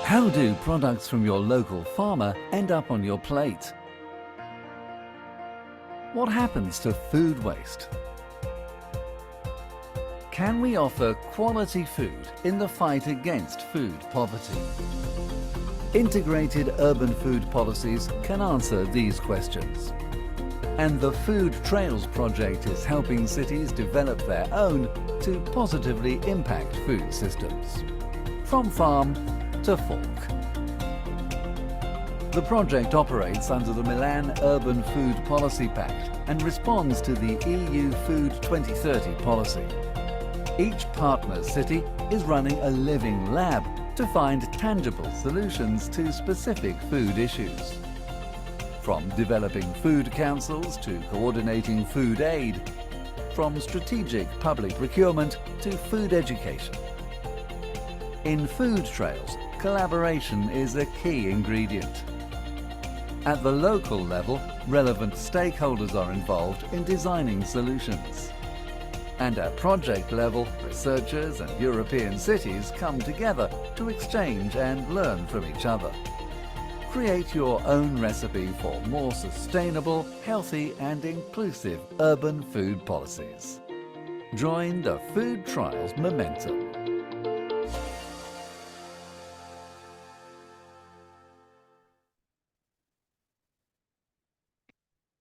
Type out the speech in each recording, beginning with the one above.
How do products from your local farmer end up on your plate? What happens to food waste? Can we offer quality food in the fight against food poverty? Integrated urban food policies can answer these questions. And the Food Trails project is helping cities develop their own to positively impact food systems. From farm to fork. The project operates under the Milan Urban Food Policy Pact and responds to the EU Food 2030 policy. Each partner city is running a living lab to find tangible solutions to specific food issues. From developing food councils to coordinating food aid, from strategic public procurement to food education. In Food Trails, collaboration is a key ingredient. At the local level, relevant stakeholders are involved in designing solutions. And at project level, researchers and European cities come together to exchange and learn from each other. Create your own recipe for more sustainable, healthy and inclusive urban food policies. Join the Food Trials momentum.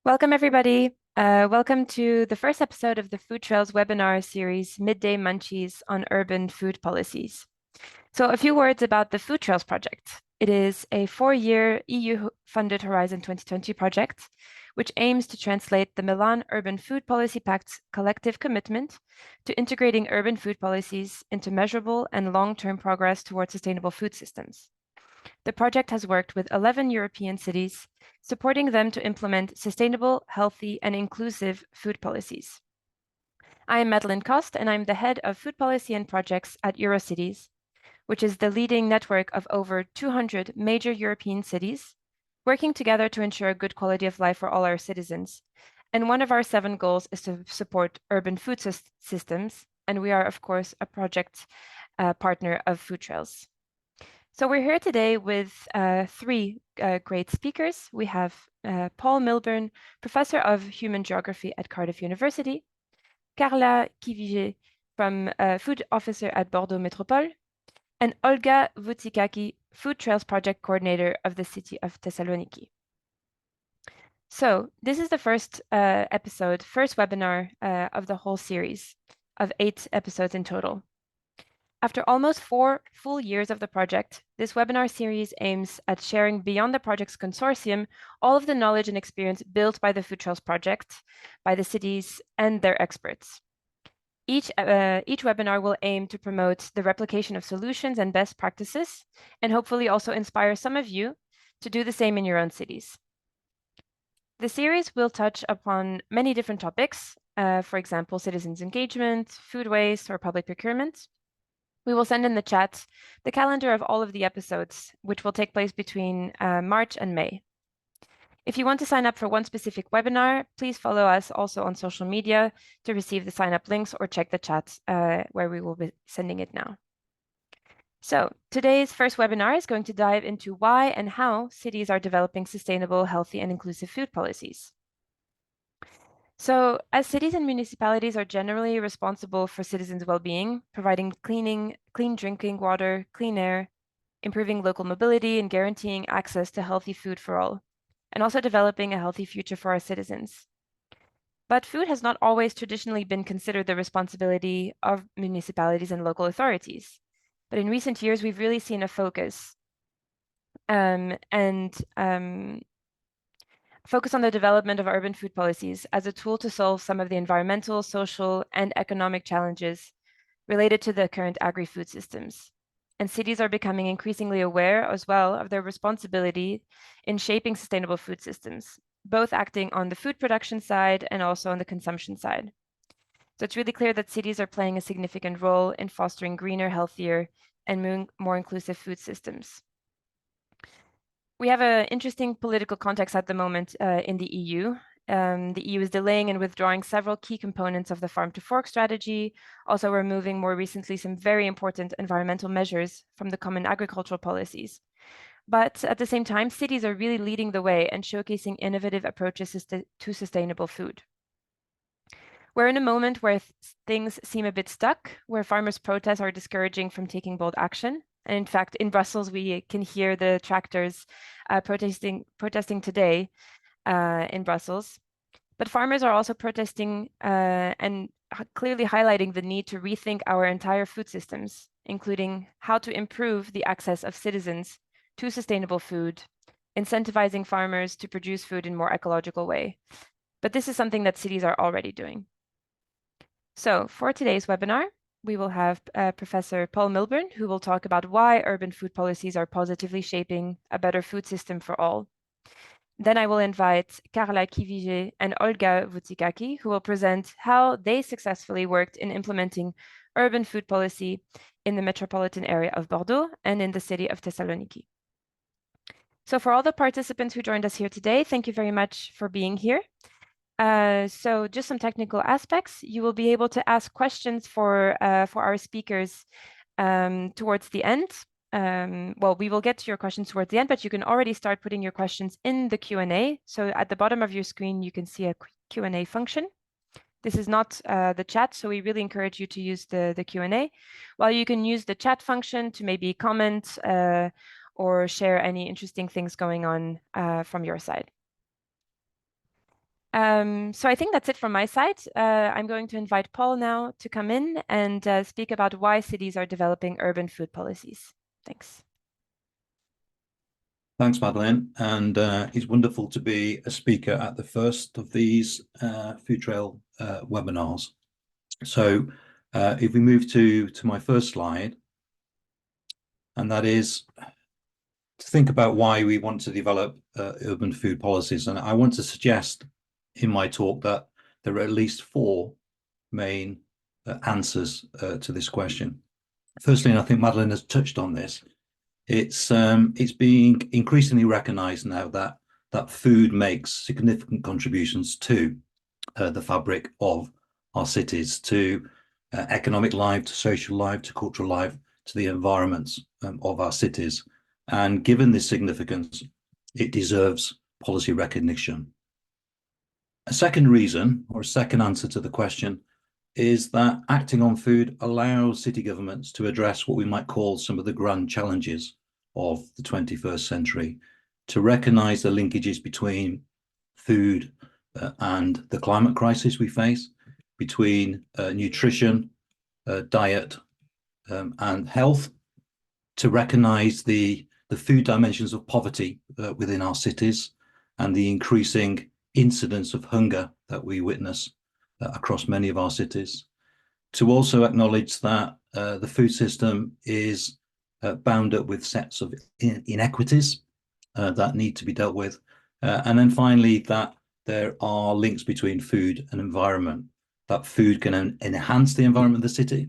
Welcome, everybody. Welcome to the first episode of the Food Trails webinar series, Midday Munchies on Urban Food Policies. So a few words about the Food Trails project. It is a 4-year EU-funded Horizon 2020 project, which aims to translate the Milan Urban Food Policy Pact's collective commitment to integrating urban food policies into measurable and long-term progress towards sustainable food systems. The project has worked with 11 European cities, supporting them to implement sustainable, healthy, and inclusive food policies. I am Madeleine Coste, and I'm the head of food policy and projects at Eurocities, which is the leading network of over 200 major European cities, working together to ensure good quality of life for all our citizens. And one of our 7 goals is to support urban food systems, and we are, of course, a project partner of Food Trails. So we're here today with 3 great speakers. We have Paul Milbourne, Professor of Human Geography at Cardiff University, Carla Diviger, from Food Officer at Bordeaux Métropole, and Olga Voutsikaki, Food Trails Project Coordinator of the City of Thessaloniki. So this is the first webinar of the whole series of 8 episodes in total. After almost 4 full years of the project, this webinar series aims at sharing beyond the project's consortium all of the knowledge and experience built by the Food Trails project, by the cities and their experts. Each webinar will aim to promote the replication of solutions and best practices, and hopefully also inspire some of you to do the same in your own cities. The series will touch upon many different topics, for example, citizens' engagement, food waste, or public procurement. We will send in the chat the calendar of all of the episodes, which will take place between March and May. If you want to sign up for one specific webinar, please follow us also on social media to receive the sign-up links or check the chat where we will be sending it now. So today's first webinar is going to dive into why and how cities are developing sustainable, healthy, and inclusive food policies. So as cities and municipalities are generally responsible for citizens' well-being, providing clean drinking water, clean air, improving local mobility, and guaranteeing access to healthy food for all, and also developing a healthy future for our citizens. But food has not always traditionally been considered the responsibility of municipalities and local authorities. But in recent years, we've really seen a focus focus on the development of urban food policies as a tool to solve some of the environmental, social, and economic challenges related to the current agri-food systems. And cities are becoming increasingly aware as well of their responsibility in shaping sustainable food systems, both acting on the food production side and also on the consumption side. So it's really clear that cities are playing a significant role in fostering greener, healthier, and more inclusive food systems. We have an interesting political context at the moment in the EU, the EU is delaying and withdrawing several key components of the farm to fork strategy, also removing more recently some very important environmental measures from the common agricultural policies. But at the same time, cities are really leading the way and showcasing innovative approaches to sustainable food. We're in a moment where things seem a bit stuck, where farmers' protests are discouraging from taking bold action. And in fact, in Brussels, we can hear the tractors protesting today in Brussels. But farmers are also protesting and clearly highlighting the need to rethink our entire food systems, including how to improve the access of citizens to sustainable food, incentivizing farmers to produce food in a more ecological way. But this is something that cities are already doing. So for today's webinar, we will have Professor Paul Milbourne, who will talk about why urban food policies are positively shaping a better food system for all. Then I will invite Carla Diviger and Olga Voutsikaki, who will present how they successfully worked in implementing urban food policy in the metropolitan area of Bordeaux and in the city of Thessaloniki. So for all the participants who joined us here today, thank you very much for being here. So just some technical aspects. You will be able to ask questions for our speakers towards the end. Well, we will get to your questions towards the end, but you can already start putting your questions in the Q&A. So at the bottom of your screen, you can see a Q&A function. This is not the chat, so we really encourage you to use the Q&A. While you can use the chat function to maybe comment or share any interesting things going on from your side. So I think that's it from my side. I'm going to invite Paul now to come in and speak about why cities are developing urban food policies. Thanks. Thanks, Madeleine. And it's wonderful to be a speaker at the first of these Food Trail webinars. So if we move to my first slide, and that is to think about why we want to develop urban food policies. And I want to suggest in my talk that there are at least four main answers to this question. Firstly, and I think Madeleine has touched on this, it's being increasingly recognized now that food makes significant contributions to the fabric of our cities, to economic life, to social life, to cultural life, to the environments of our cities. And given this significance, it deserves policy recognition. A second reason, or a second answer to the question, is that acting on food allows city governments to address what we might call some of the grand challenges of the 21st century, to recognize the linkages between food and the climate crisis we face, between nutrition, diet, and health, to recognize the food dimensions of poverty within our cities and the increasing incidence of hunger that we witness across many of our cities, to also acknowledge that the food system is bound up with sets of inequities that need to be dealt with, and then finally that there are links between food and environment, that food can enhance the environment of the city,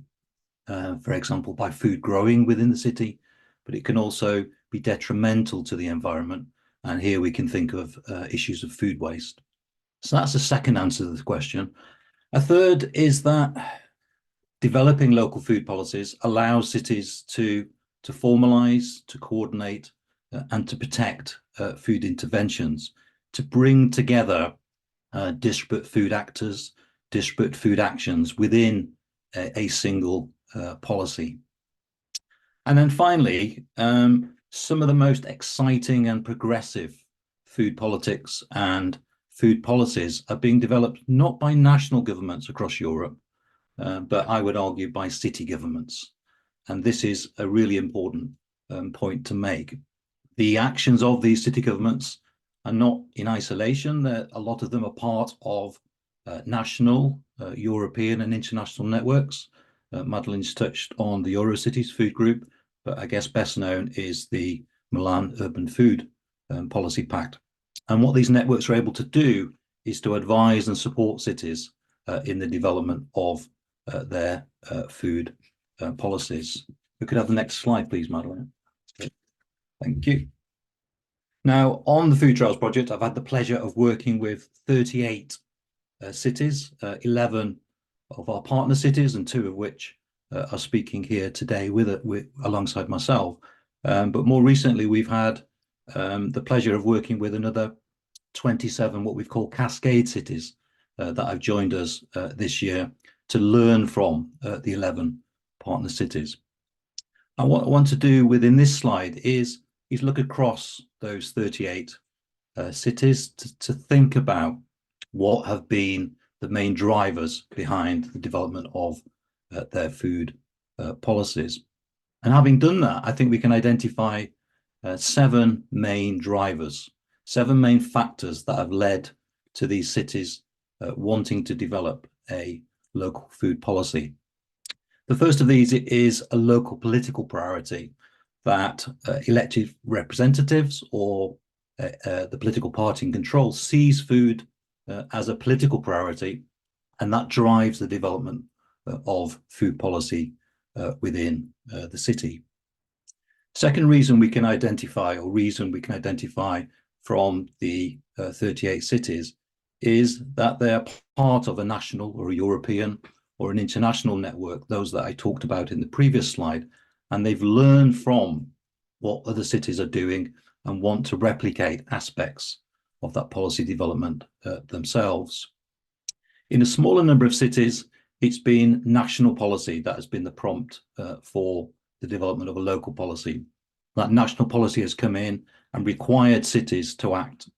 for example, by food growing within the city, but it can also be detrimental to the environment. And here we can think of issues of food waste. So that's the second answer to the question. A third is that developing local food policies allows cities to formalize, to coordinate, and to protect food interventions, to bring together disparate food actors, disparate food actions within a single policy. And then finally, some of the most exciting and progressive food politics and food policies are being developed not by national governments across Europe, but I would argue by city governments. And this is a really important point to make. The actions of these city governments are not in isolation. A lot of them are part of national, European and international networks. Madeleine's touched on the Eurocities food group, but I guess best known is the Milan Urban Food Policy Pact. And what these networks are able to do is to advise and support cities in the development of their food policies. We could have the next slide, please, Madeleine. Thank you. Now, on the Food Trails project, I've had the pleasure of working with 38 cities, 11 of our partner cities, and 2 of which are speaking here today alongside myself. But more recently, we've had the pleasure of working with another 27 what we've called cascade cities that have joined us this year to learn from the 11 partner cities. And what I want to do within this slide is look across those 38 cities to think about what have been the main drivers behind the development of their food policies. And having done that, I think we can identify 7 main drivers, 7 main factors that have led to these cities wanting to develop a local food policy. The first of these is a local political priority that elected representatives or the political party in control sees food as a political priority, and that drives the development of food policy within the city. Second reason we can identify from the 38 cities is that they're part of a national or a European or an international network, those that I talked about in the previous slide, and they've learned from what other cities are doing and want to replicate aspects of that policy development themselves. In a smaller number of cities, it's been national policy that has been the prompt for the development of a local policy. That national policy has come in and required cities to act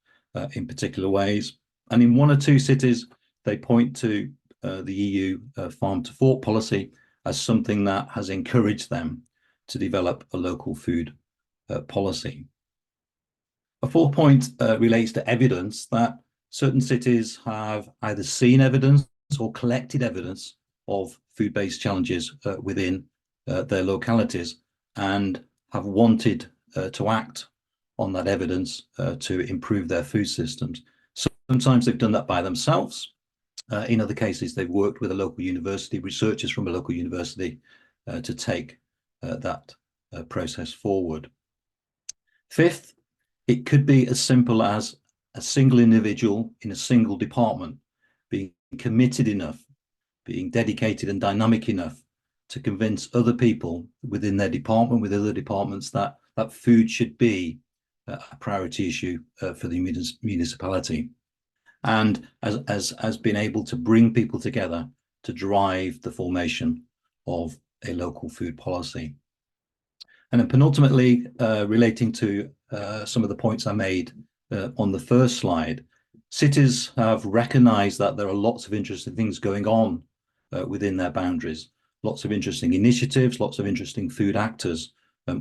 in particular ways. And in 1 or 2 cities, they point to the EU farm to fork policy as something that has encouraged them to develop a local food policy. A 4th point relates to evidence that certain cities have either seen evidence or collected evidence of food-based challenges within their localities and have wanted to act on that evidence to improve their food systems. Sometimes they've done that by themselves. In other cases, they've worked with a local university, researchers from a local university, to take that process forward. 5th, it could be as simple as a single individual in a single department being committed enough, being dedicated and dynamic enough to convince other people within their department, with other departments, that food should be a priority issue for the municipality, and has been able to bring people together to drive the formation of a local food policy. And then penultimately, relating to some of the points I made on the first slide, cities have recognized that there are lots of interesting things going on within their boundaries, lots of interesting initiatives, lots of interesting food actors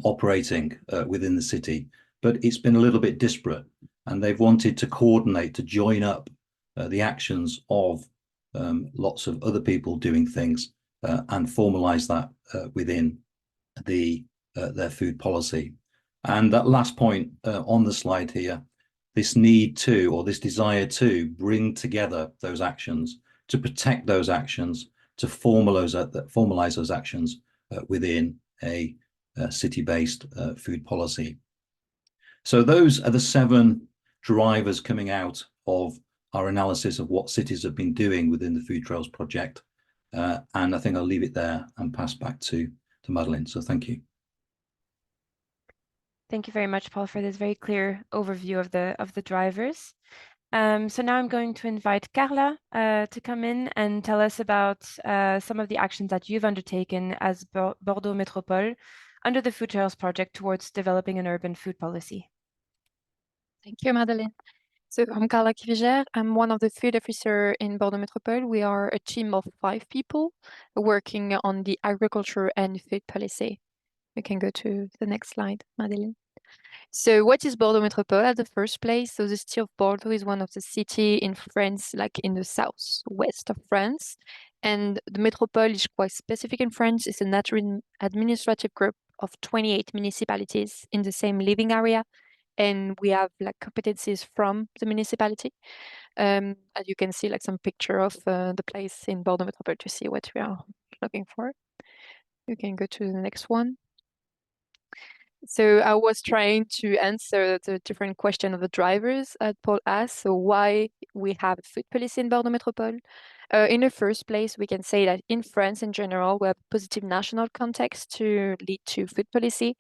operating within the city, but it's been a little bit disparate, and they've wanted to coordinate, to join up the actions of lots of other people doing things and formalize that within their food policy. And that last point on the slide here, this need to, or this desire to bring together those actions, to protect those actions, to formalize those actions within a city-based food policy. So those are the 7 drivers coming out of our analysis of what cities have been doing within the Food Trails project. And I think I'll leave it there and pass back to Madeleine. So thank you. Thank you very much, Paul, for this very clear overview of the drivers. So now I'm going to invite Carla to come in and tell us about some of the actions that you've undertaken as Bordeaux Métropole under the Food Trails project towards developing an urban food policy. Thank you, Madeleine. So I'm Carla Diviger. I'm one of the food officers in Bordeaux Métropole. We are a team of 5 people working on the agriculture and food policy. You can go to the next slide, Madeleine. So what is Bordeaux Métropole at the first place? So the city of Bordeaux is one of the cities in France, like in the southwest of France. And the Métropole is quite specific in France. It's an administrative group of 28 municipalities in the same living area. And we have like competencies from the municipality. As you can see, like some picture of the place in Bordeaux Métropole to see what we are looking for. You can go to the next one. So I was trying to answer the different question of the drivers that Paul asked. So why we have a food policy in Bordeaux Métropole? In the first place, we can say that in France in general, we have a positive national context to lead to food policy.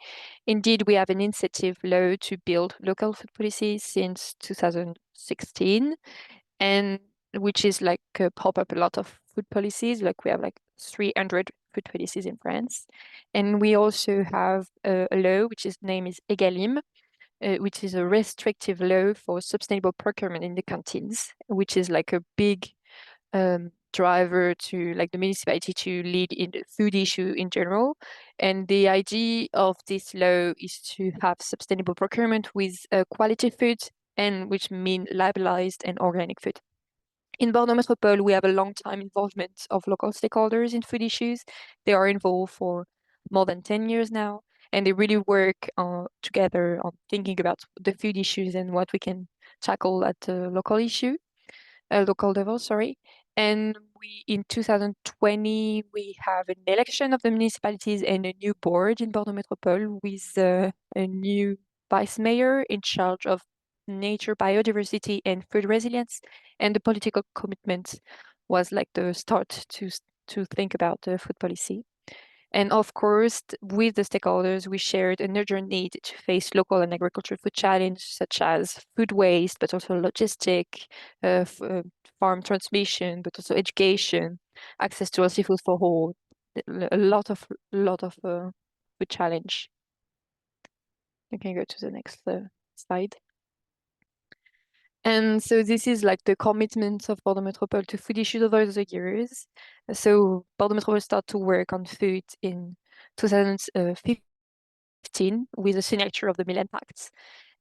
Indeed, we have an initiative law to build local food policy since 2016, and which is like pop up a lot of food policies. Like we have like 300 food policies in France. And we also have a law which is name is Egalim, which is a restrictive law for sustainable procurement in the canteens, which is like a big driver to like the municipality to lead in the food issue in general. And the idea of this law is to have sustainable procurement with quality food, and which mean labelized and organic food. In Bordeaux Métropole, we have a long time involvement of local stakeholders in food issues. They are involved for more than 10 years now, and they really work together on thinking about the food issues and what we can tackle at the local local level, sorry. And in 2020, we have an election of the municipalities and a new board in Bordeaux Métropole with a new vice mayor in charge of nature, biodiversity, and food resilience. And the political commitment was like the start to think about the food policy. And of course, with the stakeholders, we shared an urgent need to face local and agricultural food challenges, such as food waste, but also logistic, farm transmission, but also education, access to healthy food for all, a lot of food challenge. You can go to the next slide. And so this is like the commitment of Bordeaux Métropole to food issues over the years. So Bordeaux Métropole started to work on food in 2015 with the signature of the Milan Pact.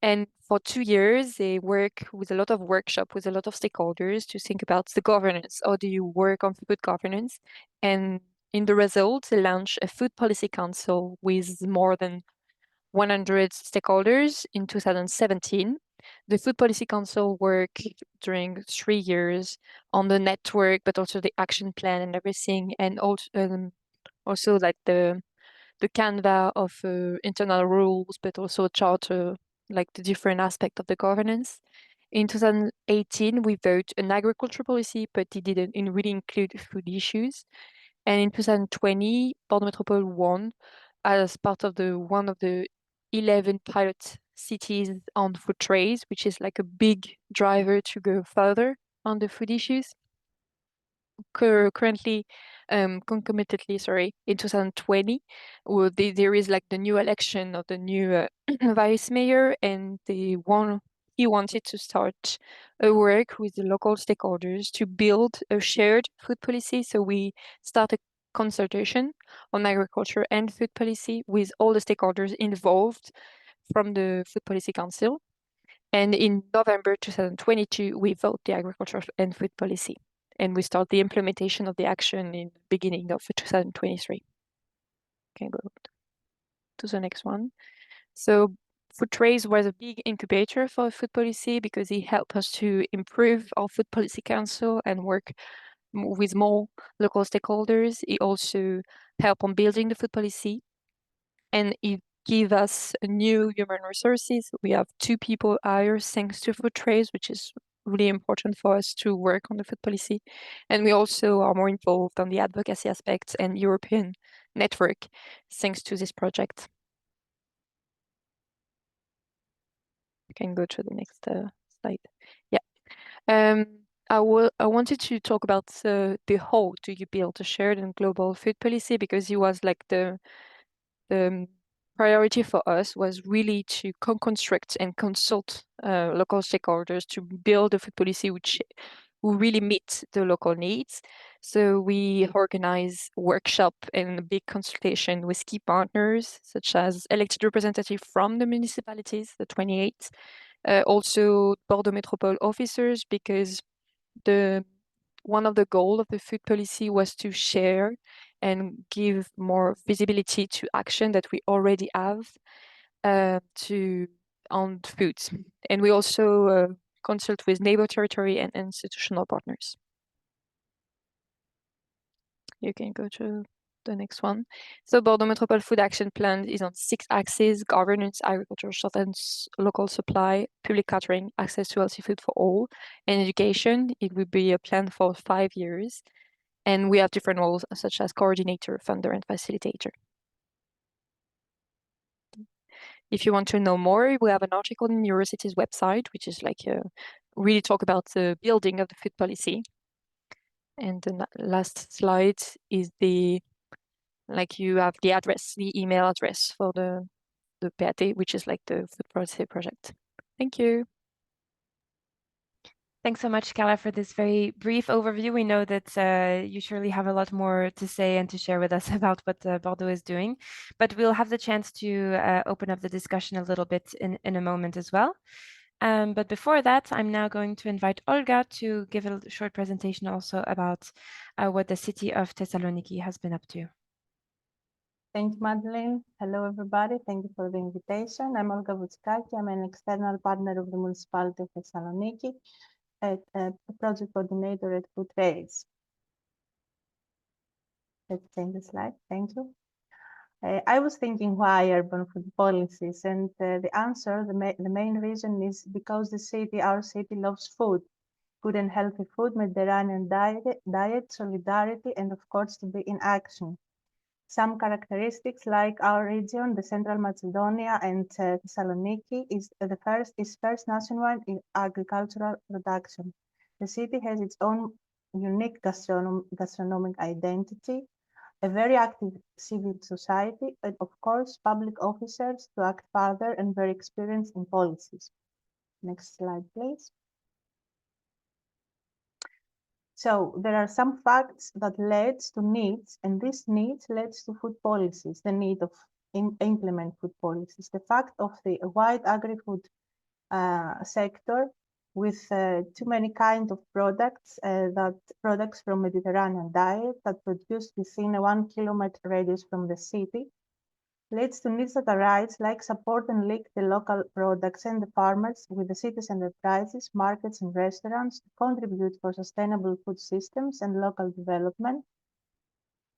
And for 2 years, they work with a lot of workshop with a lot of stakeholders to think about the governance. How do you work on food governance? And in the result, they launched a food policy council with more than 100 stakeholders in 2017. The Food Policy Council worked during 3 years on the network, but also the action plan and everything, and also like the canvas of internal rules, but also a charter, like the different aspect of the governance. In 2018, we voted an agriculture policy, but it didn't really include food issues. And in 2020, Bordeaux Métropole won as part of one of the 11 pilot cities on food trays, which is like a big driver to go further on the food issues. Currently, concomitantly, sorry, in 2020, there is like the new election of the new vice mayor, and he wanted to start a work with the local stakeholders to build a shared food policy. So we started consultation on agriculture and food policy with all the stakeholders involved from the Food Policy Council. And in November 2022, we vote the agriculture and food policy. And we start the implementation of the action in the beginning of 2023. Can go to the next one. So Food Trays was a big incubator for food policy because it helped us to improve our Food Policy Council and work with more local stakeholders. It also helped on building the food policy, and it give us new human resources. We have 2 people hired thanks to Food Trays, which is really important for us to work on the food policy. And we also are more involved on the advocacy aspects and European network thanks to this project. You can go to the next slide. Yeah. I wanted to talk about the how do you build a shared and global food policy, because it was like the priority for us was really to construct and consult local stakeholders to build a food policy which will really meet the local needs. So we organize workshop and a big consultation with key partners, such as elected representatives from the municipalities, the 28, also Bordeaux Métropole officers, because one of the goals of the food policy was to share and give more visibility to action that we already have on foods. And we also consult with neighbor territory and institutional partners. You can go to the next one. So Bordeaux Métropole Food Action Plan is on 6 axes: governance, agriculture, shortage, local supply, public catering, access to healthy food for all, and education. It will be a plan for 5 years. And we have different roles such as coordinator, funder, and facilitator. If you want to know more, we have an article on Eurocity's website, which is like really talk about the building of the food policy. And the last slide is you have the address, the email address for the PAT, which is like the food policy project. Thank you. Thanks so much, Carla, for this very brief overview. We know that you surely have a lot more to say and to share with us about what Bordeaux is doing, but we'll have the chance to open up the discussion a little bit in a moment as well. But before that, I'm now going to invite Olga to give a short presentation also about what the City of Thessaloniki has been up to. Thank you, Madeleine. Hello, everybody. Thank you for the invitation. I'm Olga Voutsikaki. I'm an external partner of the Municipality of Thessaloniki, a project coordinator at Food Trails. Let's change the slide. Thank you. I was thinking why urban food policies, and the answer, the main reason is because our city loves food, good and healthy food, Mediterranean diet, solidarity, and of course to be in action. Some characteristics like our region, the Central Macedonia and Thessaloniki is first nationwide in agricultural production. The city has its own unique gastronomic identity, a very active civil society, and of course, public officers to act further and very experienced in policies. Next slide, please. So there are some facts that led to needs, and this needs led to food policies, the need of implement food policies. The fact of the wide agri-food sector with too many kinds of products, products from Mediterranean diet that produced within a 1 kilometer radius from the city, leads to needs that arise like support and link the local products and the farmers with the city's enterprises, markets and restaurants to contribute for sustainable food systems and local development,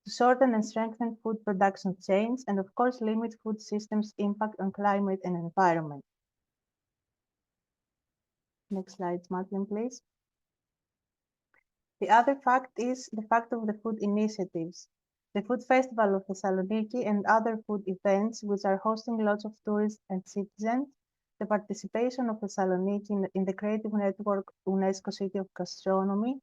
to shorten and strengthen food production chains, and of course limit food systems' impact on climate and environment. Next slide, Madeleine, please. The other fact is the fact of the food initiatives. The Food Festival of Thessaloniki and other food events which are hosting lots of tourists and citizens, the participation of Thessaloniki in the Creative Network UNESCO City of Gastronomy,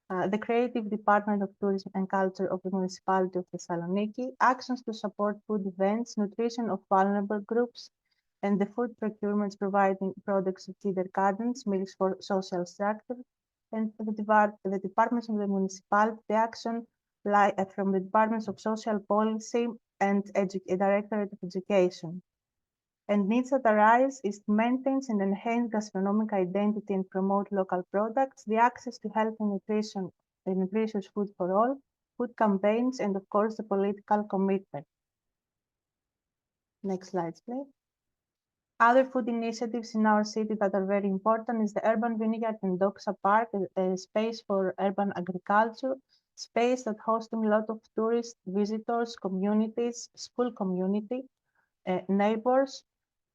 the Creative Department of Tourism and Culture of the Municipality of Thessaloniki, actions to support food events, nutrition of vulnerable groups, and the food procurements providing products of cedar gardens, meals for social structure, and the departments of the municipality, the action from the departments of social policy and Directorate of Education. And needs that arise is to maintain and enhance gastronomic identity and promote local products, the access to health and nutrition and nutritious food for all, food campaigns, and of course the political commitment. Next slide, please. Other food initiatives in our city that are very important is the Urban Vineyard and Doxa Park, a space for urban agriculture, space that hosting a lot of tourists, visitors, communities, school community, neighbors,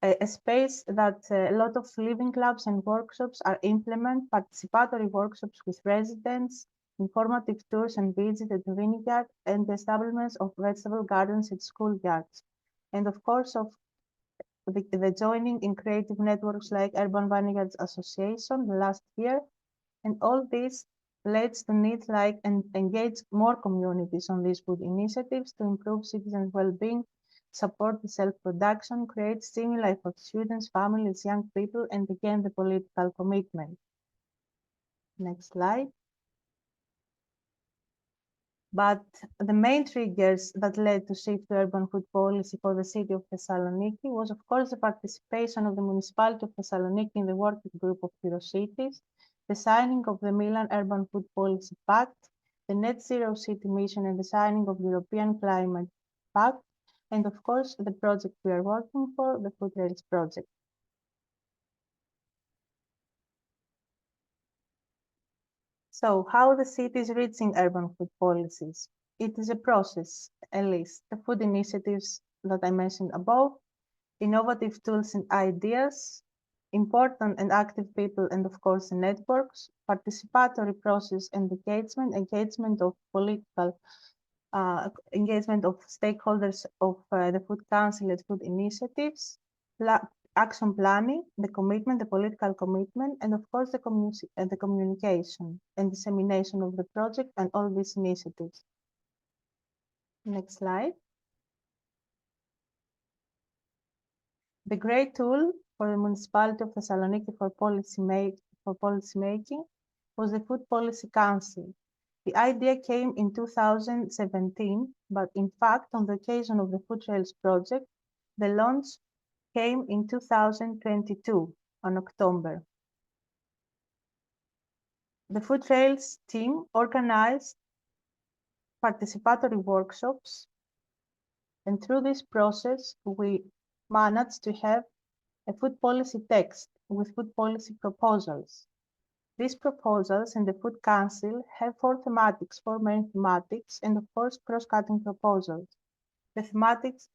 a space that a lot of living clubs and workshops are implement, participatory workshops with residents, informative tours and visits at the vineyard, and the establishments of vegetable gardens at schoolyards. And of course, the joining in creative networks like Urban Vineyards Association last year, and all this leads to needs like engage more communities on these food initiatives to improve citizens' well-being, support the self-production, create stimuli for students, families, young people, and again the political commitment. Next slide. But the main triggers that led to shift to urban food policy for the city of Thessaloniki was, of course, the participation of the municipality of Thessaloniki in the working group of Eurocities, the signing of the Milan Urban Food Policy Pact, the Net Zero City Mission, and the signing of the European Climate Pact, and of course, the project we are working for, the Food Rails project. So how the city is reaching urban food policies? it is a process, a list. The food initiatives that I mentioned above, innovative tools and ideas, important and active people, and of course networks, participatory process and engagement of political, engagement of stakeholders of the Food Council and food initiatives, action planning, the commitment, the political commitment, and of course the communication and dissemination of the project and all these initiatives. Next slide. The great tool for the municipality of Thessaloniki for policy making was the Food Policy Council. The idea came in 2017, but in fact, on the occasion of the Food Trails project, the launch came in 2022 on October. The Food Trails team organized participatory workshops, and through this process, we managed to have a food policy text with food policy proposals. These proposals in the Food Council have four main thematics, and of course, cross-cutting proposals. The thematics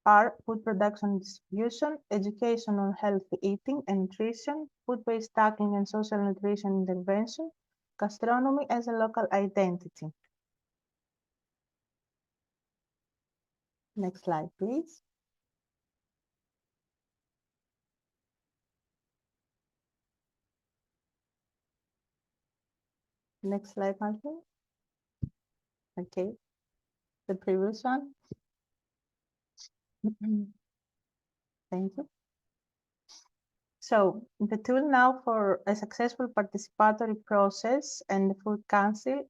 are food production and distribution, education on healthy eating and nutrition, food waste tackling and social nutrition intervention, gastronomy as a local identity. Next slide, please. Next slide, Martin. Okay, the previous one. Thank you. So the tool now for a successful participatory process and the Food Council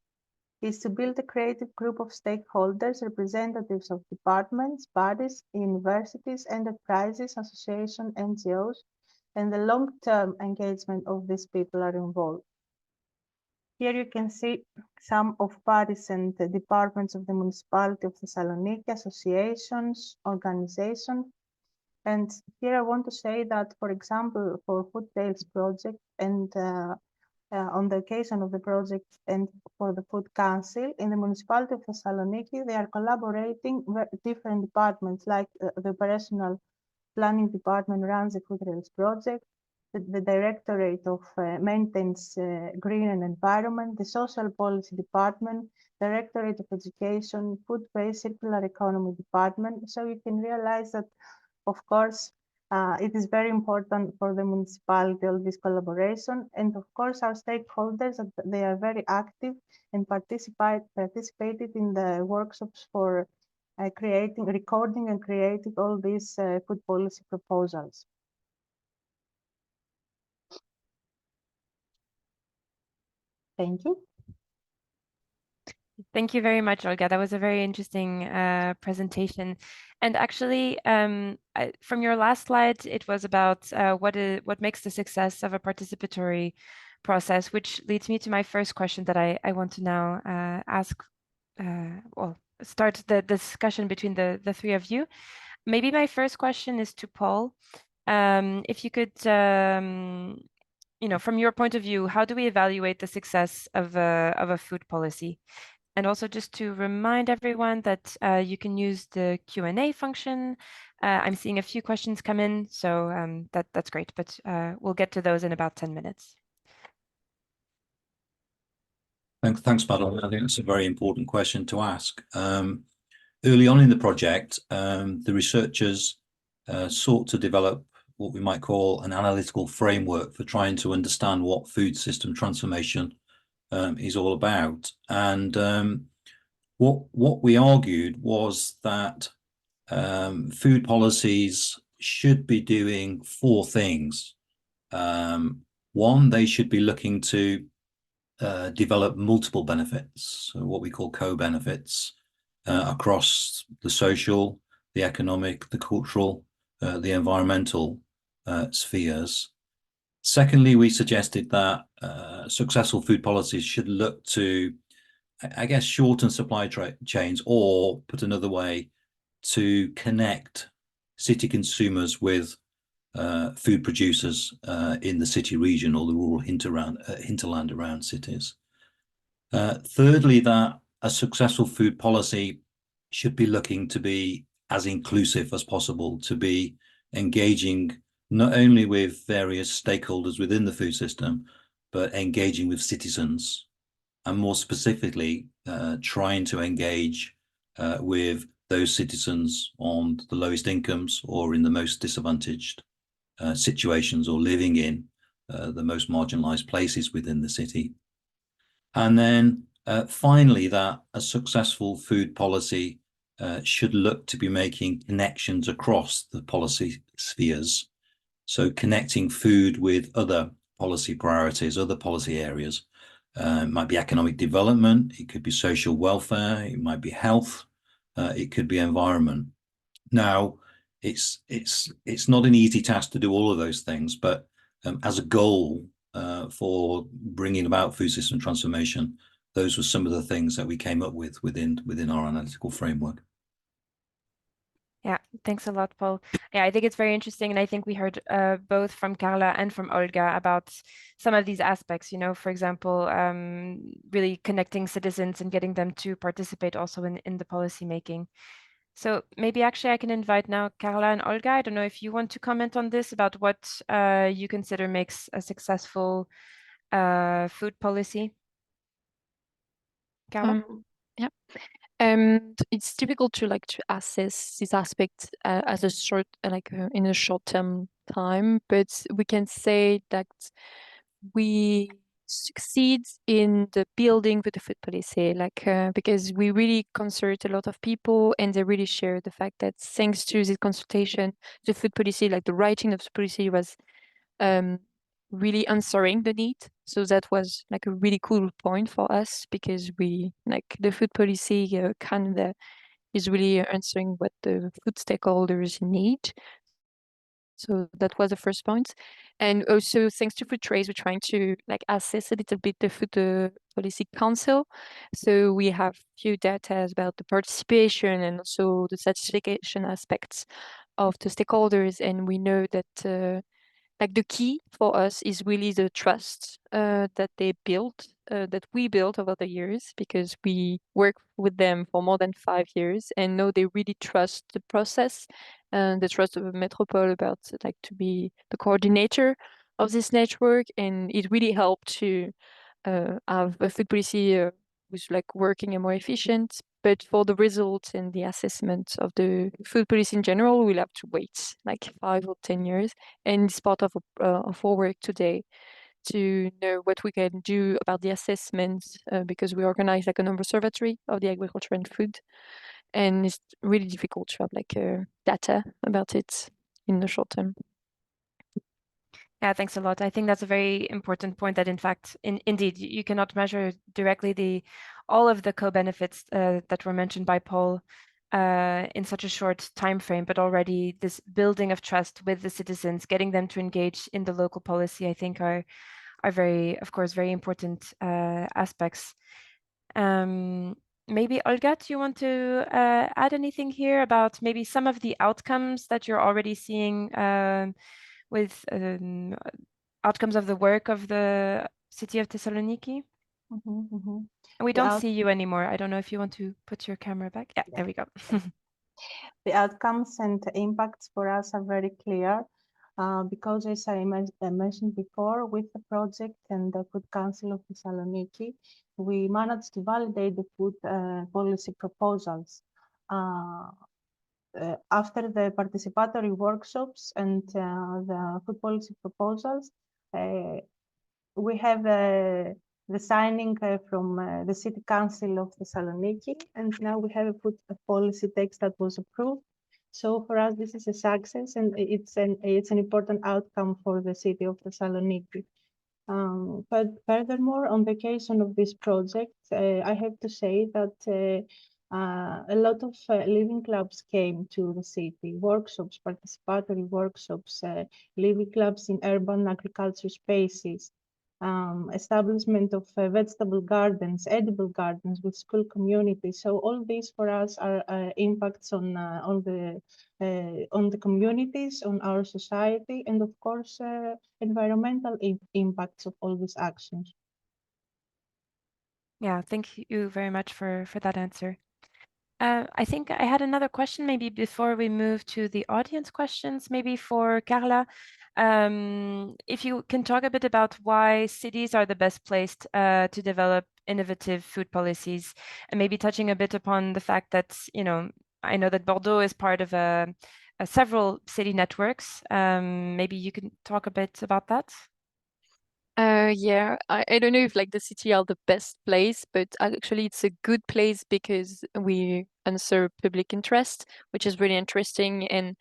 is to build a creative group of stakeholders, representatives of departments, bodies, universities, enterprises, associations, NGOs, and the long-term engagement of these people are involved. Here you can see some of bodies and the departments of the municipality of Thessaloniki, associations, organizations. And here I want to say that, for example, for Food Trails project and on the occasion of the project and for the Food Council in the municipality of Thessaloniki, they are collaborating with different departments, like the operational planning department runs the Food Trails project, the Directorate of Maintenance Green and Environment, the Social Policy Department, Directorate of Education, Food Waste Circular Economy Department. So you can realize that, of course, it is very important for the municipality, all this collaboration. And of course, our stakeholders, they are very active and participated in the workshops for recording and creating all these food policy proposals. Thank you. Thank you very much, Olga. That was a very interesting presentation. And actually, from your last slide, it was about what makes the success of a participatory process, which leads me to my first question that I want to now ask, start the discussion between the three of you. Maybe my first question is to Paul. If you could, from your point of view, how do we evaluate the success of a food policy? And also just to remind everyone that you can use the Q&A function. I'm seeing a few questions come in, so that's great, but we'll get to those in about 10 minutes. Thanks, Madeleine. I think that's a very important question to ask. Early on in the project, the researchers sought to develop what we might call an analytical framework for trying to understand what food system transformation is all about. And what we argued was that food policies should be doing four things. One, they should be looking to develop multiple benefits, so what we call co-benefits, across the social, the economic, the cultural, the environmental spheres. Secondly, we suggested that successful food policies should look to, I guess, shorten supply chains, or put another way, to connect city consumers with food producers in the city region or the rural hinterland around cities. Thirdly, that a successful food policy should be looking to be as inclusive as possible, to be engaging not only with various stakeholders within the food system, but engaging with citizens, and more specifically, trying to engage with those citizens on the lowest incomes or in the most disadvantaged situations, or living in the most marginalized places within the city. And then finally, that a successful food policy should look to be making connections across the policy spheres. So connecting food with other policy priorities, other policy areas. It might be economic development, it could be social welfare, it might be health, it could be environment. Now, it's not an easy task to do all of those things, but as a goal for bringing about food system transformation, those were some of the things that we came up with within our analytical framework. Yeah, thanks a lot, Paul. Yeah, I think it's very interesting, and I think we heard both from Carla and from Olga about some of these aspects, you know, for example, really connecting citizens and getting them to participate also in the policy making. So maybe actually I can invite now Carla and Olga. I don't know if you want to comment on this, about what you consider makes a successful food policy. Carla? Yeah. And it's difficult to assess this aspect as a short in a short-term time, but we can say that we succeed in the building with the food policy, because we really consult a lot of people, and they really share the fact that thanks to this consultation, the food policy, the writing of the policy was really answering the need. So that was a really cool point for us, because we the food policy is really answering what the food stakeholders need. So that was the first point. And also thanks to Food Trace, we're trying to assess a little bit the food policy council. So we have few data about the participation and also the satisfaction aspects of the stakeholders, and we know that the key for us is really the trust that they built, that we built over the years, because we work with them for more than 5 years and know they really trust the process, and the trust of the Metropole about to be the coordinator of this network. And it really helped to have a food policy who's working and more efficient. But for the results and the assessment of the food policy in general, we'll have to wait 5 or 10 years. And it's part of our work today to know what we can do about the assessments, because we organize an observatory of the agriculture and food. And it's really difficult to have data about it in the short term. Yeah, thanks a lot. I think that's a very important point, that in fact, indeed, you cannot measure directly all of the co-benefits that were mentioned by Paul in such a short time frame, but already this building of trust with the citizens, getting them to engage in the local policy, I think are very, of course, very important aspects. Maybe Olga, do you want to add anything here about maybe some of the outcomes that you're already seeing with outcomes of the work of the City of Thessaloniki? And we don't see you anymore. I don't know if you want to put your camera back. Yeah, there we go. The outcomes and impacts for us are very clear, because as I mentioned before, with the project and the Food Council of Thessaloniki, we managed to validate the food policy proposals. After the participatory workshops and the food policy proposals, we have the signing from the City Council of Thessaloniki, and now we have a food policy text that was approved. So for us, this is a success, and it's an important outcome for the City of Thessaloniki. But furthermore, on the occasion of this project, I have to say that a lot of living clubs came to the city, workshops, participatory workshops, living clubs in urban agriculture spaces, establishment of vegetable gardens, edible gardens with school communities. So all these for us are impacts on the communities, on our society, and of course environmental impacts of all these actions. Yeah, thank you very much for that answer. I think I had another question maybe before we move to the audience questions, maybe for Carla. If you can talk a bit about why cities are the best placed to develop innovative food policies, and maybe touching a bit upon the fact that, I know that Bordeaux is part of several city networks. Maybe you can talk a bit about that. Yeah, I don't know if like the city are the best place, but actually it's a good place because we answer public interest, which is really interesting and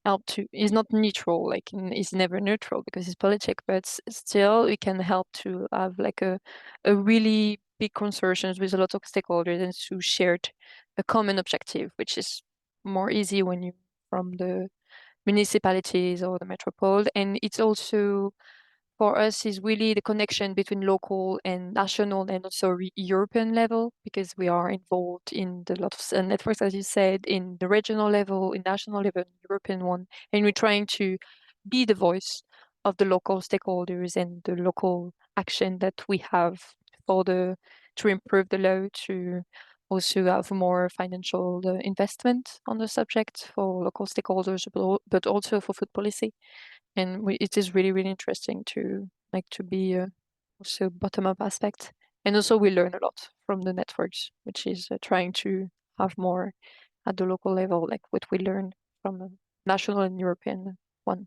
help to is not neutral, like it's never neutral because it's politic, but still we can help to have like a really big consortiums with a lot of stakeholders and to shared a common objective, which is more easy when you from the municipalities or the metropole. And it's also for us is really the connection between local and national and also European level, because we are involved in the lot of networks, as you said, in the regional level, in national level, European one, and we're trying to be the voice of the local stakeholders and the local action that we have for to improve the law, to also have more financial investment on the subject for local stakeholders, but also for food policy. And it is really, really interesting to like to be also bottom-up aspect. And also we learn a lot from the networks, which is trying to have more at the local level, like what we learn from the national and European one.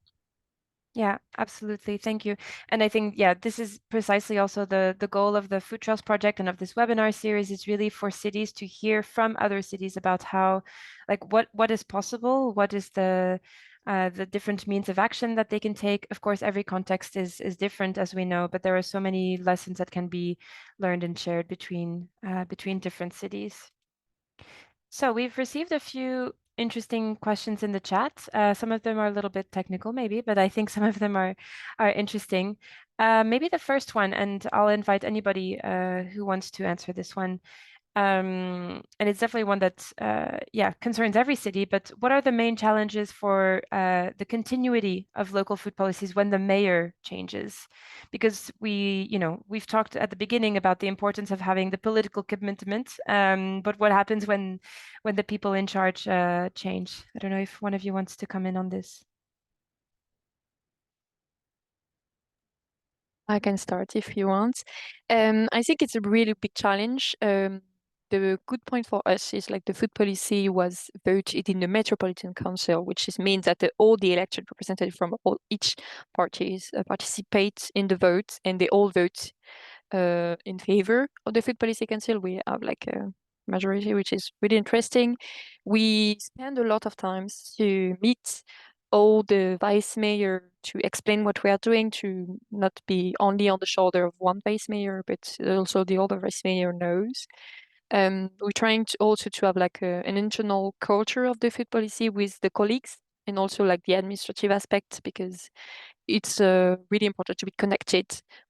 Yeah, absolutely. Thank you. And I think, yeah, this is precisely also the goal of the Food Trails Project and of this webinar series is really for cities to hear from other cities about how, like, what is possible, what is the different means of action that they can take. Of course, every context is different, as we know, but there are so many lessons that can be learned and shared between different cities. So we've received a few interesting questions in the chat. Some of them are a little bit technical, maybe, but I think some of them are interesting. Maybe the first one, and I'll invite anybody who wants to answer this one. And it's definitely one that, yeah, concerns every city. But what are the main challenges for the continuity of local food policies when the mayor changes? Because we've talked at the beginning about the importance of having the political commitment. But what happens when the people in charge change? I don't know if one of you wants to come in on this. I can start if you want. I think it's a really big challenge. The good point for us is like the food policy was voted in the Metropolitan Council, which means that all the elected representatives from each parties participate in the vote, and they all vote in favor of the food policy council. We have like a majority, which is really interesting. We spend a lot of times to meet all the vice mayor to explain what we are doing, to not be only on the shoulder of one vice mayor, but also the other vice mayor knows. We're trying to also to have like an internal culture of the food policy with the colleagues, and also like the administrative aspect, because it's really important to be connected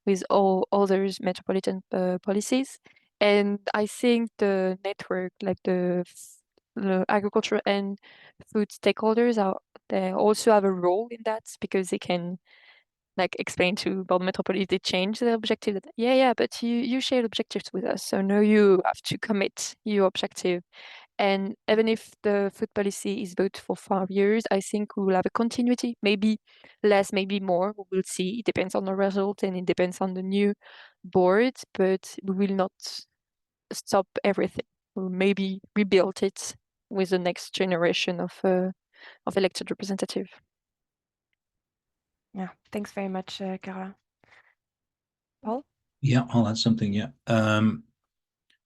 with all others metropolitan policies. And I think the network, like the agriculture and food stakeholders, they also have a role in that, because they can like explain to Bordeaux Métropole if they change the objective that, yeah, but you shared objectives with us, so now you have to commit your objective. And even if the food policy is voted for 5 years, I think we will have a continuity, maybe less, maybe more. We will see. It depends on the result and it depends on the new board, but we will not stop everything. We'll maybe rebuild it with the next generation of elected representative. Yeah, thanks very much, Cara. Paul? Yeah, I'll add something. Yeah,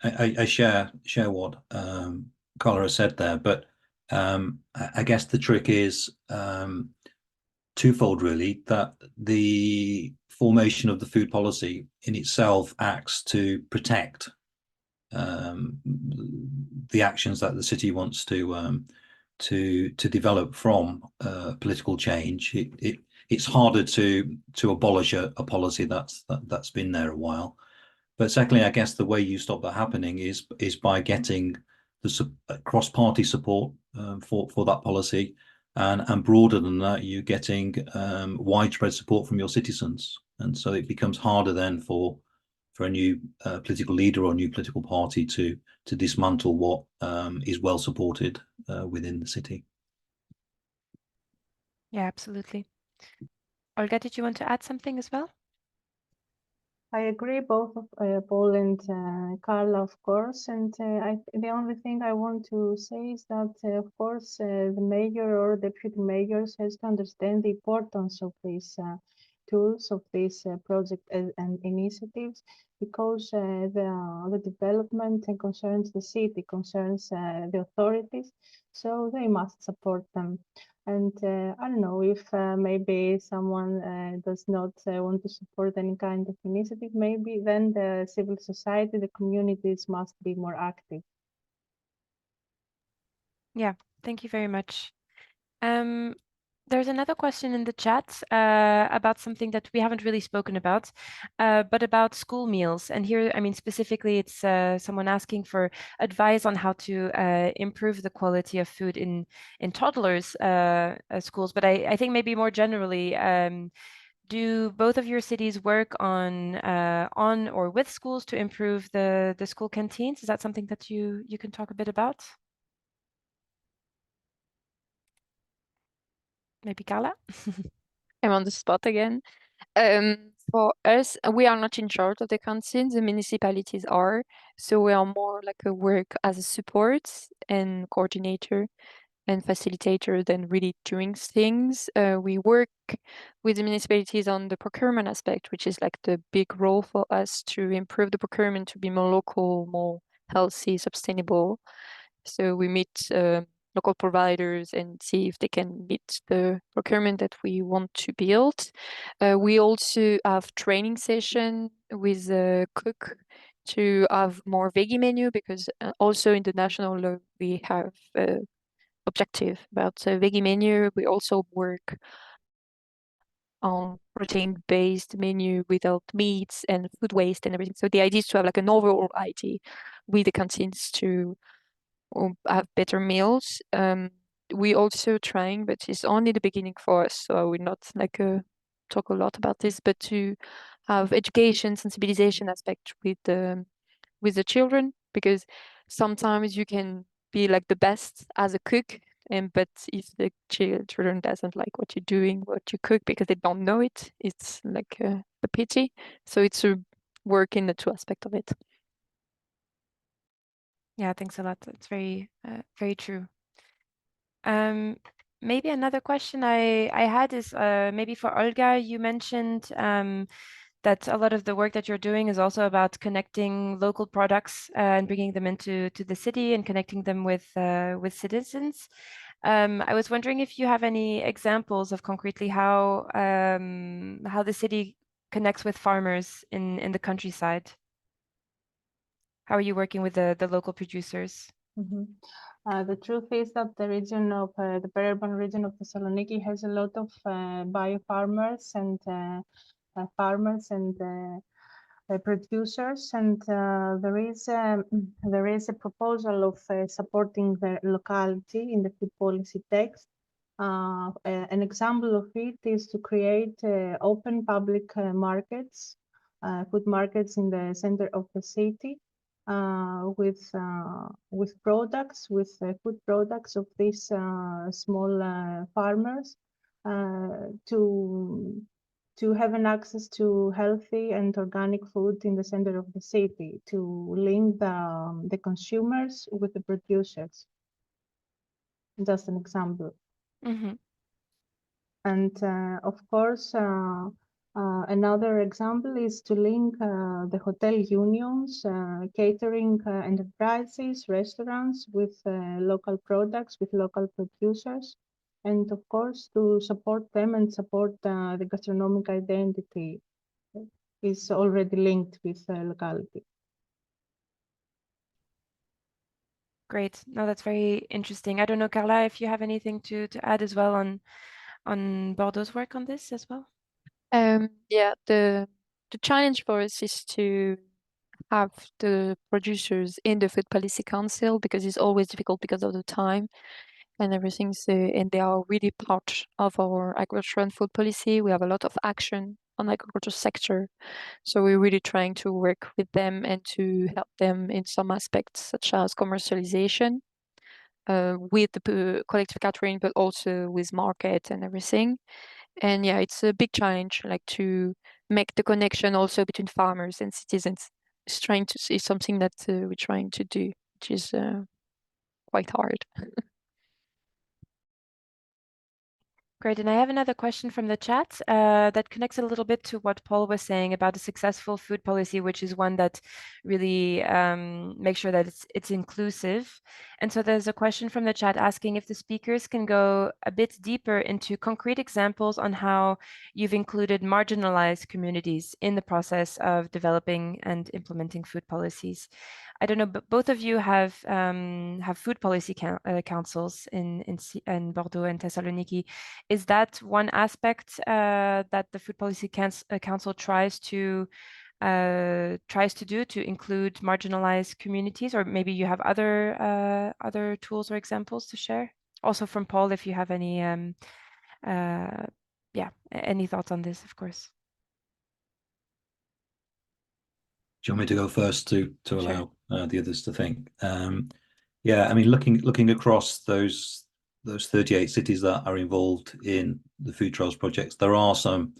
I share what Carla has said there, but I guess the trick is twofold, really. That the formation of the food policy in itself acts to protect the actions that the city wants to develop from political change. It's harder to abolish a policy that's been there a while. But secondly, I guess the way you stop that happening is by getting the cross-party support for that policy, and broader than that, you're getting widespread support from your citizens. And so it becomes harder then for a new political leader or new political party to dismantle what is well supported within the city. Yeah, absolutely. Olga, did you want to add something as well? I agree, both of Paul and Carla, of course. And the only thing I want to say is that, of course, the mayor or deputy mayors has to understand the importance of these tools, of these projects and initiatives, because the development concerns the city, concerns the authorities, so they must support them. And I don't know if maybe someone does not want to support any kind of initiative, maybe then the civil society, the communities must be more active. Yeah, thank you very much. There's another question in the chat about something that we haven't really spoken about, but about school meals. And here, I mean, specifically, it's someone asking for advice on how to improve the quality of food in toddlers' schools. But I think maybe more generally, do both of your cities work on or with schools to improve the school canteens? Is that something that you can talk a bit about? Maybe Carla? I'm on the spot again. For us, we are not in charge of the canteens, the municipalities are. So we are more like a work as a support and coordinator and facilitator than really doing things. We work with the municipalities on the procurement aspect, which is like the big role for us to improve the procurement to be more local, more healthy, sustainable. So we meet local providers and see if they can meet the procurement that we want to build. We also have training session with a cook to have more veggie menu, because also in the national law we have objective about veggie menu. We also work on protein-based menu without meats and food waste and everything. So the idea is to have like an overall idea with the canteens to have better meals. We also trying, but it's only the beginning for us, so I will not like talk a lot about this, but to have education, sensibilization aspect with the children, because sometimes you can be like the best as a cook, but if the children doesn't like what you're doing, what you cook, because they don't know it, it's like a pity. So it's a work in the two aspects of it. Yeah, thanks a lot. That's very, very true. Maybe another question I had is maybe for Olga. You mentioned that a lot of the work that you're doing is also about connecting local products and bringing them into the city and connecting them with citizens. I was wondering if you have any examples of concretely how the city connects with farmers in the countryside. How are you working with the local producers? The truth is that the region of the urban region of Thessaloniki has a lot of bio farmers and producers, and there is a proposal of supporting the locality in the food policy text. An example of it is to create open public markets, food markets in the center of the city, with products, with food products of these small farmers, to have an access to healthy and organic food in the center of the city, to link the consumers with the producers. Just an example. Mm-hmm. And of course, another example is to link the hotel unions, catering enterprises, restaurants with local products, with local producers, and of course to support them and support the gastronomic identity is already linked with locality. Great. No, that's very interesting. I don't know, Carla, if you have anything to add as well on Bordeaux's work on this as well. Yeah, the challenge for us is to have the producers in the Food Policy Council, because it's always difficult because of the time and everything. So, and they are really part of our agriculture and food policy. We have a lot of action on the agriculture sector. So we're really trying to work with them and to help them in some aspects, such as commercialization, with the collective catering, but also with market and everything. And yeah, it's a big challenge, like to make the connection also between farmers and citizens. It's trying to see something that we're trying to do, which is quite hard. Great. And I have another question from the chat that connects a little bit to what Paul was saying about a successful food policy, which is one that really makes sure that it's inclusive. And so there's a question from the chat asking if the speakers can go a bit deeper into concrete examples on how you've included marginalized communities in the process of developing and implementing food policies. I don't know, but both of you have food policy councils in Bordeaux and Thessaloniki. Is that one aspect that the Food Policy Council tries to do to include marginalized communities, or maybe you have other tools or examples to share? Also from Paul, if you have any any thoughts on this, of course. Do you want me to go first to Sure. allow the others to think? Yeah, I mean, looking across those 38 cities that are involved in the food trials projects, there are some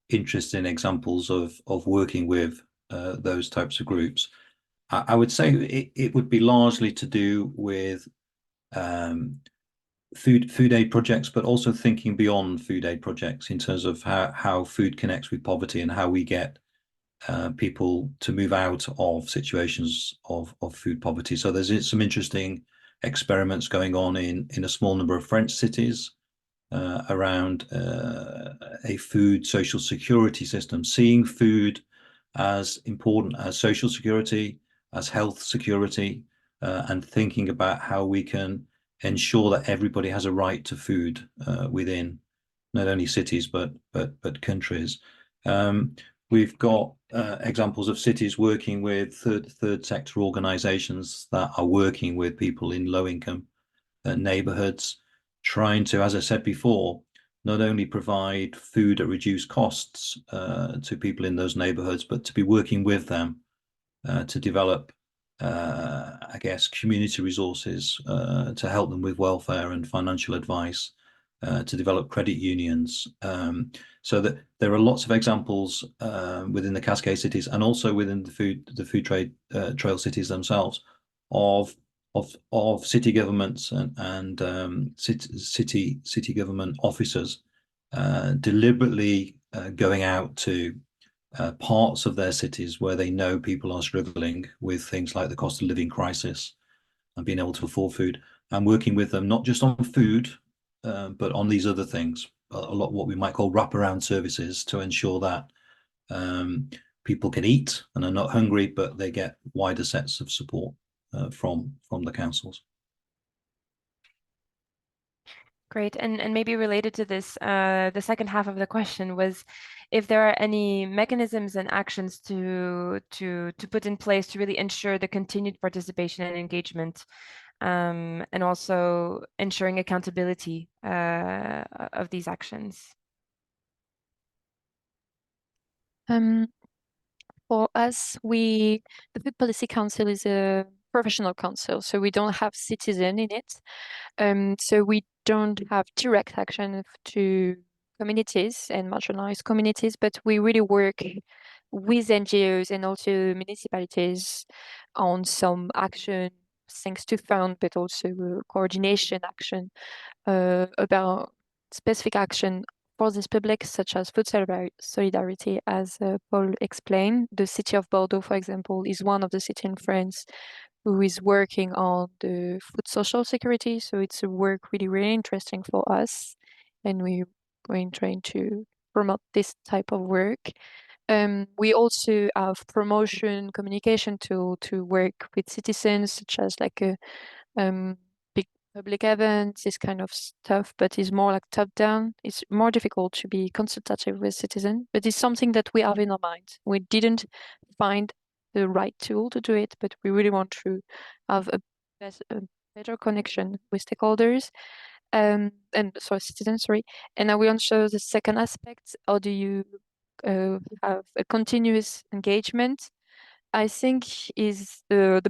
interesting examples of working with those types of groups. I would say it would be largely to do with food aid projects, but also thinking beyond food aid projects in terms of how food connects with poverty and how we get people to move out of situations of food poverty. So there's some interesting experiments going on in a small number of French cities around a food social security system, seeing food as important as social security, as health security, and thinking about how we can ensure that everybody has a right to food within not only cities but countries. We've got examples of cities working with third sector organizations that are working with people in low income neighborhoods, trying to, as I said before, not only provide food at reduced costs to people in those neighborhoods, but to be working with them to develop, I guess, community resources to help them with welfare and financial advice, to develop credit unions. So that there are lots of examples within the Cascade cities and also within the food trail cities themselves of city governments and city government officers deliberately going out to parts of their cities where they know people are struggling with things like the cost of living crisis and being able to afford food, and working with them not just on food but on these other things, a lot what we might call wraparound services, to ensure that people can eat and are not hungry, but they get wider sets of support from the councils. Great. And maybe related to this, the second half of the question was if there are any mechanisms and actions to put in place to really ensure the continued participation and engagement, and also ensuring accountability of these actions. For us, the Food Policy Council is a professional council, so we don't have citizen in it. So we don't have direct action to communities and marginalized communities, but we really work with NGOs and also municipalities on some action, thanks to fund, but also coordination action about specific action for this public, such as food solidarity, as Paul explained. The city of Bordeaux, for example, is one of the cities in France who is working on the food social security. So it's a work really interesting for us, and we're trying to promote this type of work. We also have promotion communication to work with citizens, such as like a big public events, this kind of stuff, but it's more like top down. It's more difficult to be consultative with citizens, but it's something that we have in our mind. We didn't find the right tool to do it, but we really want to have a better connection with stakeholders and citizens, sorry. And I will show the second aspect. How do you have a continuous engagement, I think is the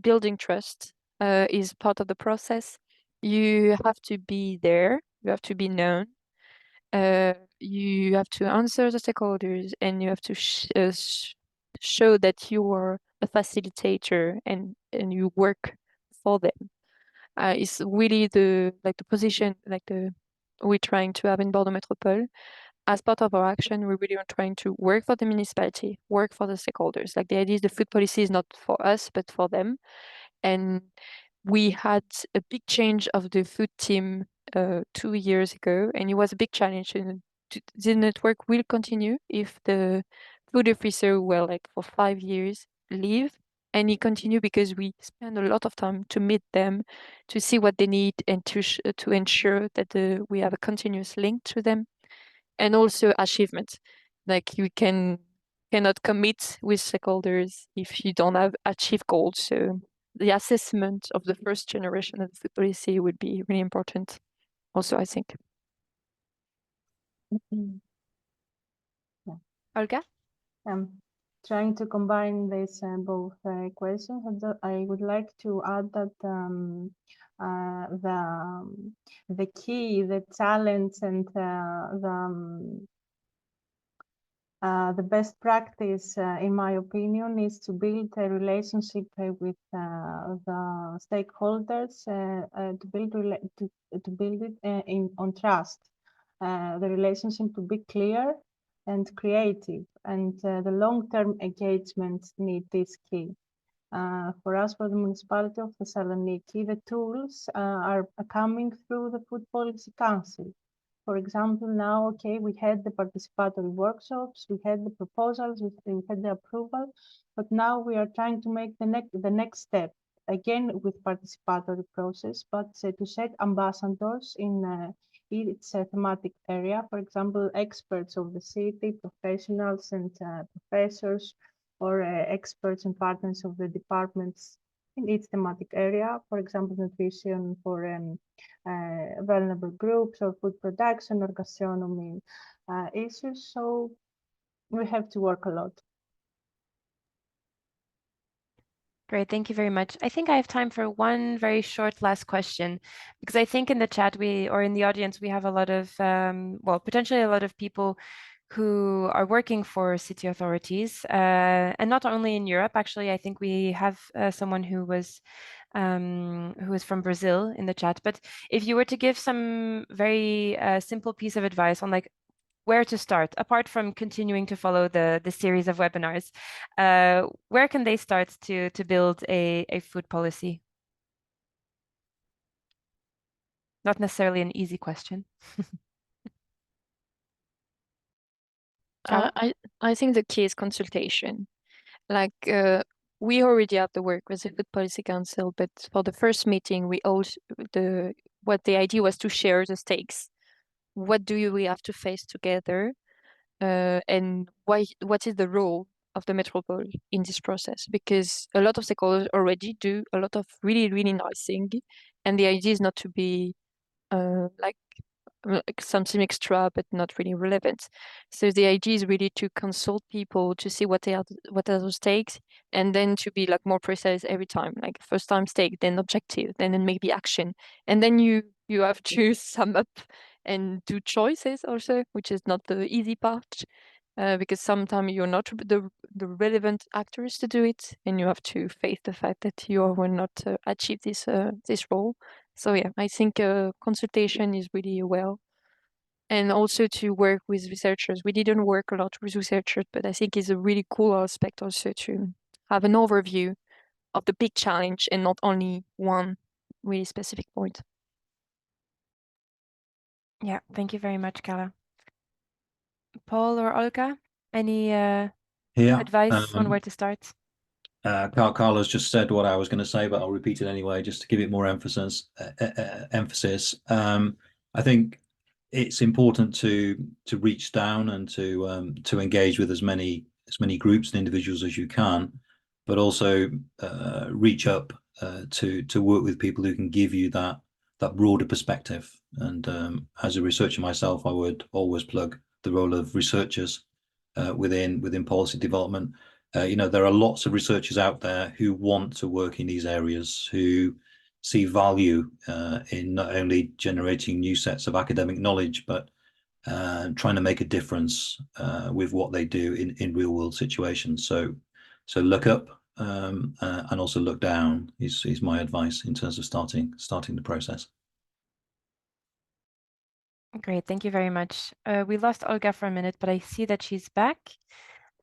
building trust is part of the process. You have to be there, you have to be known, you have to answer the stakeholders, and you have to show that you are a facilitator and you work for them. It's really the position we're trying to have in Bordeaux Métropole. As part of our action, we really are trying to work for the municipality, work for the stakeholders. Like the idea is the food policy is not for us, but for them. And we had a big change of the food team 2 years ago, and it was a big challenge. And the network will continue if the food officer will, like for 5 years, leave. And it continue because we spend a lot of time to meet them, to see what they need, and to ensure that we have a continuous link to them. And also achievement, like you cannot commit with stakeholders if you don't have achieved goals. So the assessment of the first generation of the food policy would be really important also, I think. Olga? Trying to combine these both questions, I would like to add that the key, the challenge, and the best practice, in my opinion, is to build a relationship with the stakeholders, to build it on trust. The relationship to be clear and creative, and the long-term engagement need this key. For us, for the municipality of Thessaloniki, the tools are coming through the Food Policy Council. For example, now, okay, we had the participatory workshops, we had the proposals, we had the approval, but now we are trying to make the next step, again with participatory process, but to set ambassadors in its thematic area. For example, experts of the city, professionals and professors, or experts and partners of the departments in its thematic area. For example, nutrition for vulnerable groups, or food production or gastronomy issues. So we have to work a lot. Great, thank you very much. I think I have time for one very short last question, because I think in the chat or in the audience, we have a lot of, well, potentially a lot of people who are working for city authorities, and not only in Europe. Actually, I think we have someone who is from Brazil in the chat. But if you were to give some very simple piece of advice on like where to start, apart from continuing to follow the series of webinars, where can they start to build a food policy? Not necessarily an easy question. I think the key is consultation. Like we already have the work with the Food Policy Council, but for the first meeting, what the idea was to share the stakes. What do we have to face together, and what is the role of the metropole in this process? Because a lot of stakeholders already do a lot of really, really nice things, and the idea is not to be like something extra but not really relevant. So the idea is really to consult people to see what are those stakes, and then to be like more precise every time, like first time stake, then objective, then maybe action, and then you have to sum up and do choices also, which is not the easy part, because sometimes you're not the relevant actors to do it, and you have to face the fact that you will not achieve this role. So yeah, I think consultation is really well, and also to work with researchers. We didn't work a lot with researchers, but I think it's a really cool aspect also to have an overview of the big challenge and not only one really specific point. Yeah, thank you very much, Carla. Paul or Olga, any advice on where to start? Carla's just said what I was going to say, but I'll repeat it anyway, just to give it more emphasis. I think it's important to reach down and to engage with as many groups and individuals as you can, but also reach up to work with people who can give you that broader perspective. And as a researcher myself, I would always plug the role of researchers within policy development. There are lots of researchers out there who want to work in these areas, who see value in not only generating new sets of academic knowledge, but trying to make a difference with what they do in real world situations. So look up and also look down is my advice in terms of starting the process. Great, thank you very much. We lost Olga for a minute, but I see that she's back.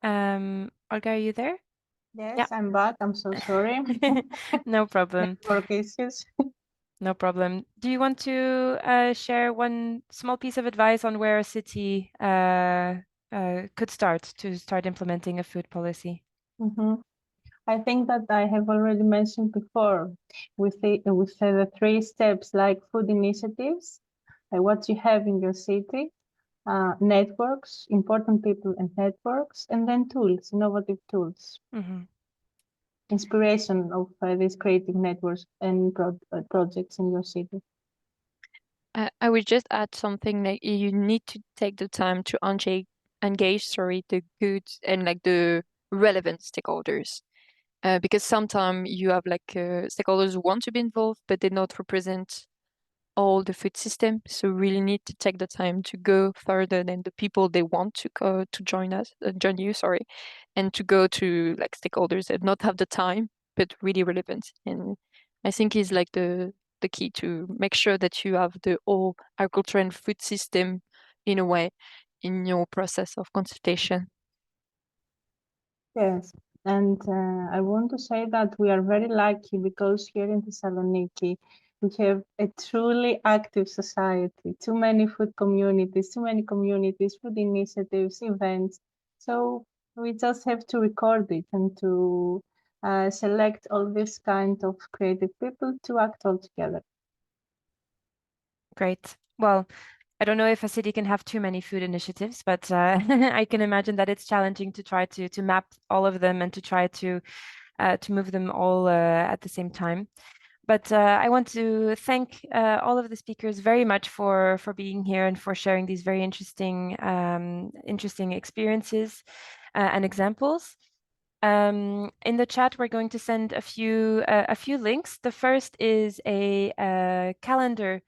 Olga, are you there? Yes, Yeah. I'm back. I'm so sorry. No problem. Network issues. No problem. Do you want to share one small piece of advice on where a city could start to start implementing a food policy? Mhm. I think that I have already mentioned before with the 3 steps like food initiatives, what you have in your city, networks, important people and networks, and then tools, innovative tools, inspiration of these creative networks and projects in your city. I would just add something like you need to take the time to engage the good and like the relevant stakeholders. Because sometimes you have like stakeholders who want to be involved, but they not represent all the food system. So really need to take the time to go further than the people they want to go to join you, and to go to like stakeholders that not have the time, but really relevant. And I think is like the key to make sure that you have the whole agriculture and food system in a way in your process of consultation. Yes, and I want to say that we are very lucky because here in Thessaloniki, we have a truly active society, too many food communities, food initiatives, events. So we just have to record it and to select all this kind of creative people to act all together. Great. Well, I don't know if a city can have too many food initiatives, but I can imagine that it's challenging to try to map all of them and to try to move them all at the same time. But I want to thank all of the speakers very much for being here and for sharing these very interesting experiences and examples. In the chat, we're going to send a few links. The first is a calendar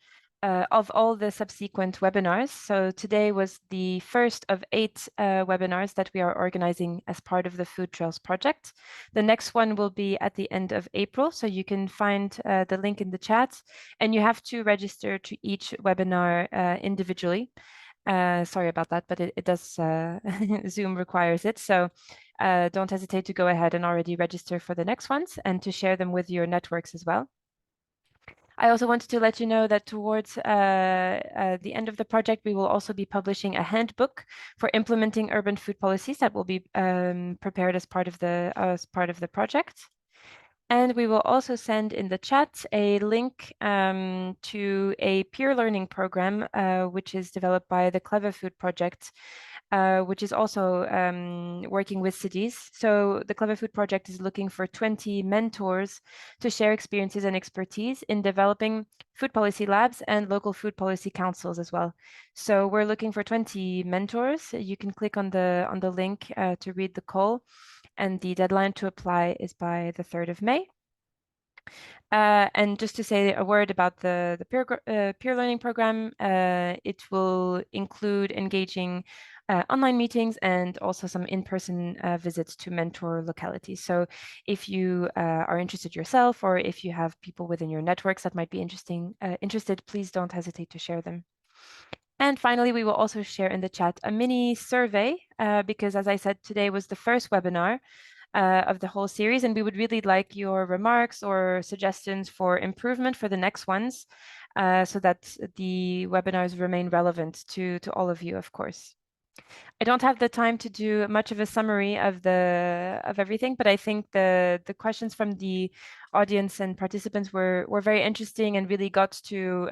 of all the subsequent webinars. So today was the first of 8 webinars that we are organizing as part of the Food Trails project. The next one will be at the end of April, so you can find the link in the chat, and you have to register to each webinar individually. Sorry about that, but it does, Zoom requires it. So don't hesitate to go ahead and already register for the next ones and to share them with your networks as well. I also wanted to let you know that towards the end of the project, we will also be publishing a handbook for implementing urban food policies that will be prepared as part of the project. And we will also send in the chat a link to a peer learning program, which is developed by the Clever Food Project, which is also working with cities. So the Clever Food Project is looking for 20 mentors to share experiences and expertise in developing food policy labs and local food policy councils as well. So we're looking for 20 mentors. You can click on the link to read the call. And the deadline to apply is by the 3rd of May. And just to say a word about the peer learning program, it will include engaging online meetings and also some in-person visits to mentor localities. So if you are interested yourself, or if you have people within your networks that might be interested, please don't hesitate to share them. And finally, we will also share in the chat a mini survey because, as I said, today was the first webinar of the whole series, and we would really like your remarks or suggestions for improvement for the next ones so that the webinars remain relevant to all of you, of course. I don't have the time to do much of a summary of everything, but I think the questions from the audience and participants were very interesting and really got to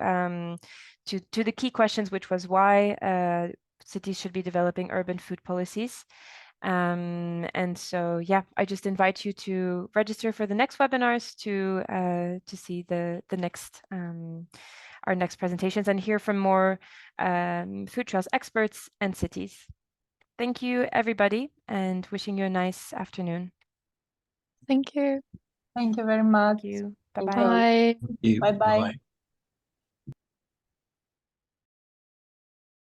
the key questions, which was why cities should be developing urban food policies. And so, yeah, I just invite you to register for the next webinars to see the next our next presentations and hear from more Food Trails experts and cities. Thank you, everybody, and wishing you a nice afternoon. Thank you. Thank you very much. Thank you. Thank Bye-bye. you. Bye. Thank you. Bye-bye. Bye-bye.